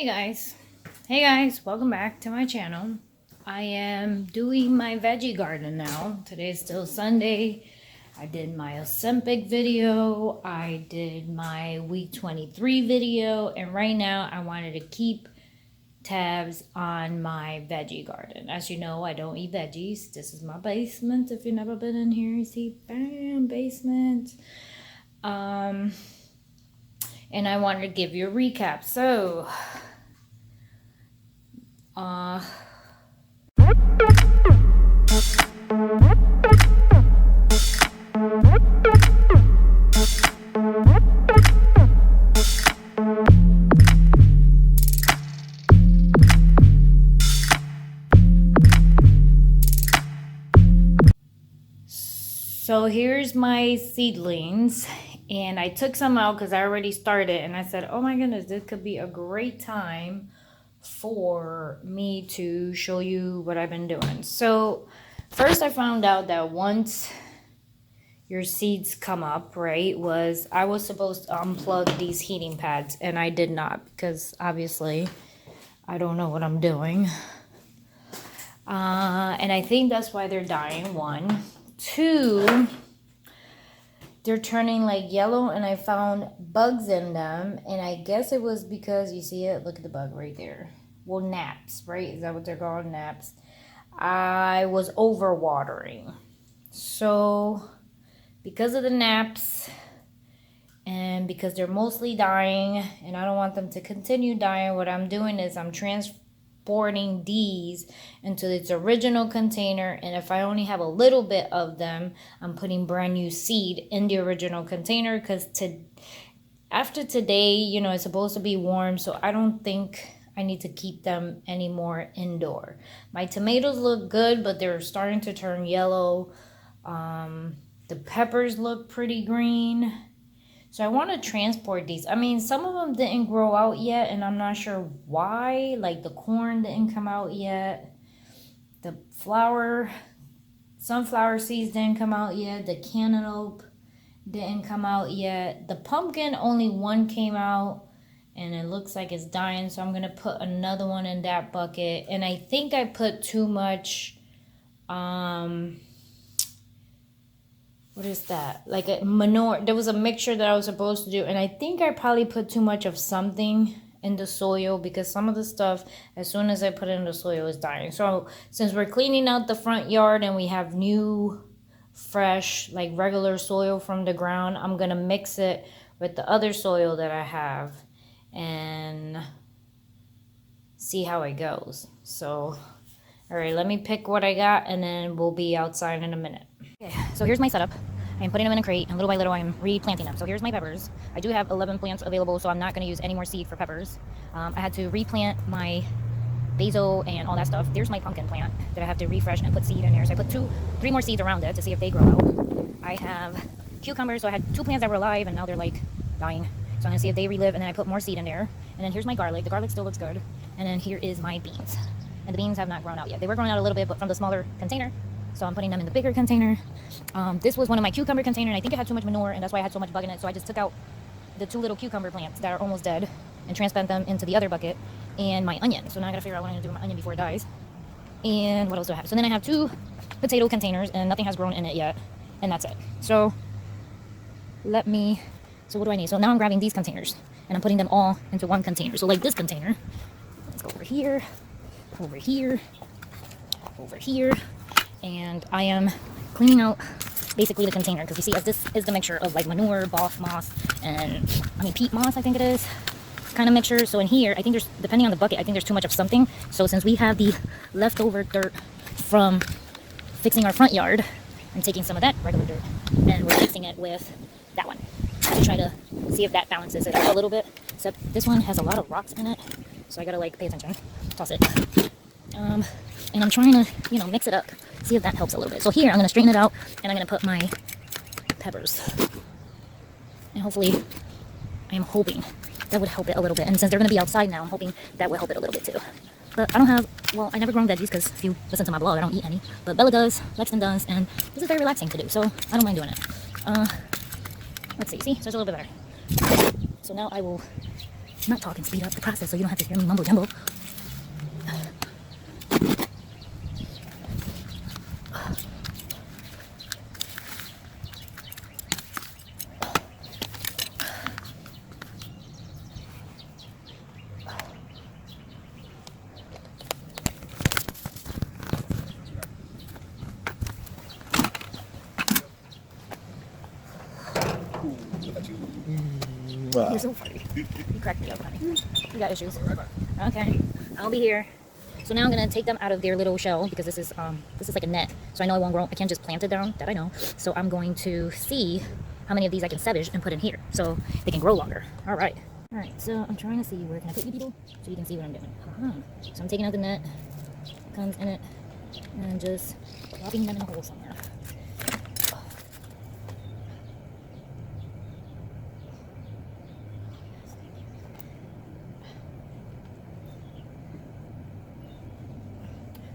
Hey guys, welcome back to my channel. I am doing my veggie garden now. Today's still Sunday. I did my Ozempic video, I did my week 23 video, and right now I wanted to keep tabs on my veggie garden. As you know, I don't eat veggies. This is my basement. If you've never been in here, you see, bam, basement. And I wanted to give you a recap. So So here's my seedlings, and I took some out because I already started, and I said, oh my goodness, this could be a great time for me to show you what I've been doing. So first I found out that once your seeds come up, right, I was supposed to unplug these heating pads, and I did not because obviously I don't know what I'm doing. And I think that's why they're dying, one. Two, they're turning like yellow, and I found bugs in them, and I guess it was because, you see it? Look at the bug right there. Well, gnats, right? Is that what they're called? Gnats. I was overwatering. So, because of the gnats, and because they're mostly dying, and I don't want them to continue dying, what I'm doing is I'm transporting these into its original container, and if I only have a little bit of them, I'm putting brand new seed in the original container, because after today, you know, it's supposed to be warm, so I don't think I need to keep them anymore indoor. My tomatoes look good, but they're starting to turn yellow. The peppers look pretty green. So I want to transport these. I mean, some of them didn't grow out yet, and I'm not sure why. Like the corn didn't come out yet. The sunflower seeds didn't come out yet. The cantaloupe didn't come out yet. The pumpkin, only one came out, and it looks like it's dying. So I'm going to put another one in that bucket. And I think I put too much, what is that? Like a manure. There was a mixture that I was supposed to do, and I think I probably put too much of something in the soil, because some of the stuff, as soon as I put it in the soil, is dying. So since we're cleaning out the front yard and we have new, fresh, like regular soil from the ground, I'm gonna mix it with the other soil that I have and see how it goes. So, all right, let me pick what I got, and then we'll be outside in a minute. Okay, so here's my setup. I'm putting them in a crate, and little by little I'm replanting them. So here's my peppers. I do have 11 plants available, so I'm not going to use any more seed for peppers. I had to replant my basil and all that stuff. There's my pumpkin plant that I have to refresh and put seed in there. So I put 3 more seeds around it to see if they grow out. I have cucumbers, so I had 2 plants that were alive, and now they're like dying. So I'm going to see if they relive, and then I put more seed in there. And then here's my garlic. The garlic still looks good. And then here is my beans. And the beans have not grown out yet. They were growing out a little bit, but from the smaller container. So I'm putting them in the bigger container. This was one of my cucumber containers, and I think it had too much manure, and that's why I had so much bug in it. So I just took out the 2 little cucumber plants that are almost dead and transplant them into the other bucket, and my onion. So now I gotta figure out what I'm gonna do with my onion before it dies. And what else do I have? So then I have 2 potato containers, and nothing has grown in it yet, and that's it. So what do I need? So now I'm grabbing these containers, and I'm putting them all into one container. So like this container, let's go over here, over here, over here. And I am cleaning out basically the container, because you see, as this is the mixture of like manure, moss, and peat moss, I think it is, kind of mixture. So in here, I think there's, depending on the bucket, I think there's too much of something. So since we have the leftover dirt from fixing our front yard, I'm taking some of that regular dirt and we're mixing it with that one to try to see if that balances it out a little bit. Except this one has a lot of rocks in it, so I gotta like pay attention, toss it. And I'm trying to, mix it up, see if that helps a little bit. So here, I'm going to straighten it out, and I'm going to put my peppers. And hopefully, I am hoping that would help it a little bit. And since they're going to be outside now, I'm hoping that would help it a little bit too. But I don't have, I never grown veggies, because if you listen to my blog, I don't eat any. But Bella does, Lexton does, and this is very relaxing to do, so I don't mind doing it. Let's see, so it's a little bit better. So now I will not talk and speed up the process so you don't have to hear me mumble jumble. You're so funny. You cracked me up, honey. You got issues. Okay, I'll be here. So now I'm gonna take them out of their little shell because this is like a net. So I know I won't grow. I can't just plant it down. That I know. So I'm going to see how many of these I can savage and put in here so they can grow longer. All right. All right. So I'm trying to see where can I put you people so you can see what I'm doing. So I'm taking out the net, comes in it, and just dropping them in a hole somewhere.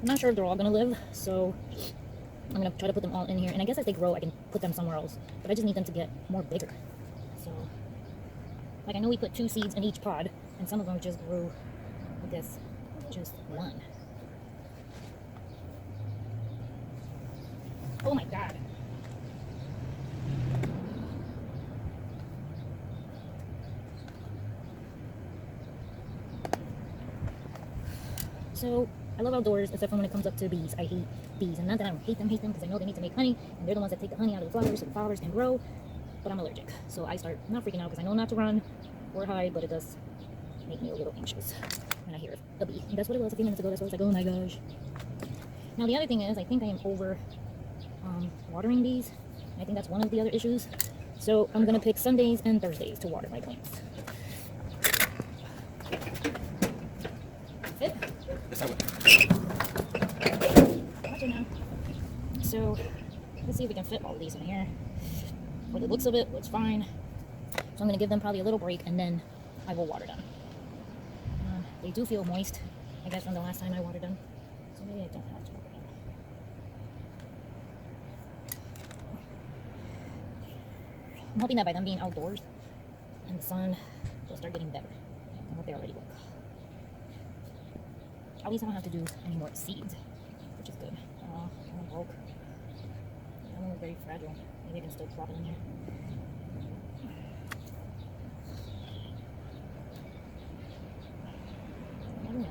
I'm not sure if they're all gonna live, so I'm gonna try to put them all in here. And I guess as they grow, I can put them somewhere else. But I just need them to get more bigger. So, like I know we put 2 seeds in each pod, and some of them just grew with this, just 1. Oh my god. So, I love outdoors, except for when it comes up to bees. I hate bees. And not that I don't hate them, because I know they need to make honey, and they're the ones that take the honey out of the flowers so the flowers can grow. But I'm allergic. So I start not freaking out because I know not to run or hide, but it does make me a little anxious when I hear a bee. And that's what it was a few minutes ago. That's what I was like, oh my gosh. Now the other thing is, I think I am over watering these. I think that's one of the other issues. So I'm going to pick Sundays and Thursdays to water my plants. Fit? Yes, I will. Watch it now. So let's see if we can fit all of these in here. For the looks of it, looks fine. So I'm going to give them probably a little break and then I will water them. They do feel moist, I guess, from the last time I watered them. So maybe I don't have to water them. I'm hoping that by them being outdoors and the sun, they'll start getting better. I hope they already look. At least I don't have to do any more seeds, which is good. I'm broke. I'm very fragile. Maybe I can still plop it in here. I don't know.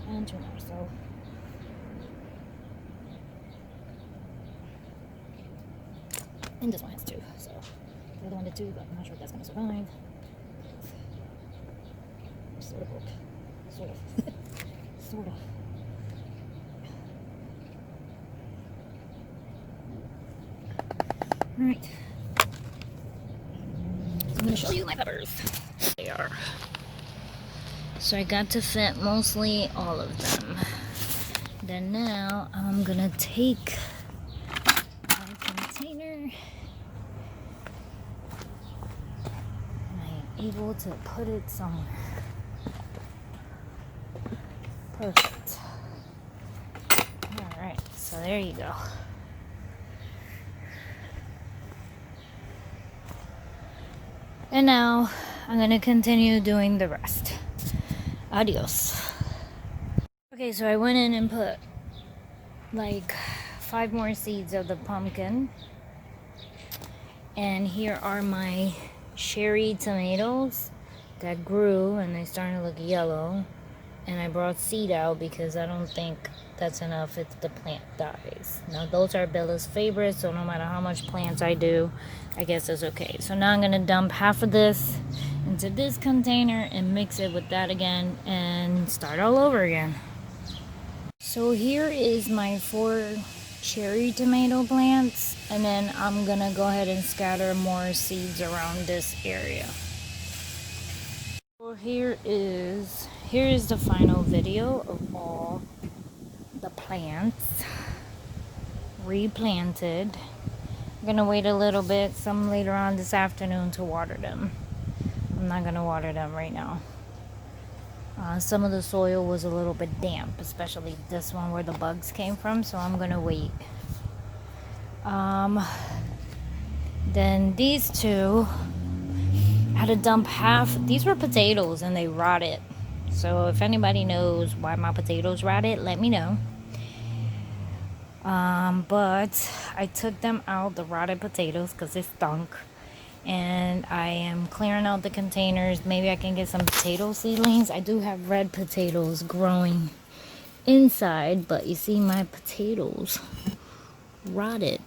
And 2 more, so. And this one has 2, so. The other one did 2, but I'm not sure if that's going to survive. Sort of broke. Sort of. Sort of. Alright. So I'm going to show you my peppers. They are. So I got to fit mostly all of them. Then now I'm going to take my container. And I am able to put it somewhere. Perfect. Alright, so there you go. And now I'm gonna continue doing the rest. Adios. Okay, so I went in and put like 5 more seeds of the pumpkin. And here are my cherry tomatoes that grew and they're starting to look yellow. And I brought seed out because I don't think that's enough if the plant dies. Now those are Bella's favorites, so no matter how much plants I do, I guess it's okay. So now I'm gonna dump half of this into this container and mix it with that again and start all over again. So here is my 4 cherry tomato plants, and then I'm gonna go ahead and scatter more seeds around this area. So here is the final video of all the plants replanted. I'm gonna wait a little bit, some later on this afternoon, to water them. I'm not gonna water them right now. Some of the soil was a little bit damp, especially this one where the bugs came from, so I'm gonna wait. Then these 2 I had to dump half. These were potatoes and they rotted. So if anybody knows why my potatoes rotted, let me know. But I took them out, the rotted potatoes, because it stunk. And I am clearing out the containers. Maybe I can get some potato seedlings. I do have red potatoes growing inside, but you see my potatoes rotted.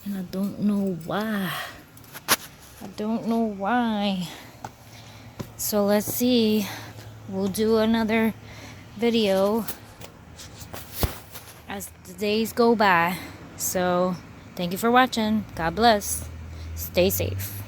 And I don't know why. I don't know why. So let's see. We'll do another video as the days go by. So thank you for watching. God bless. Stay safe.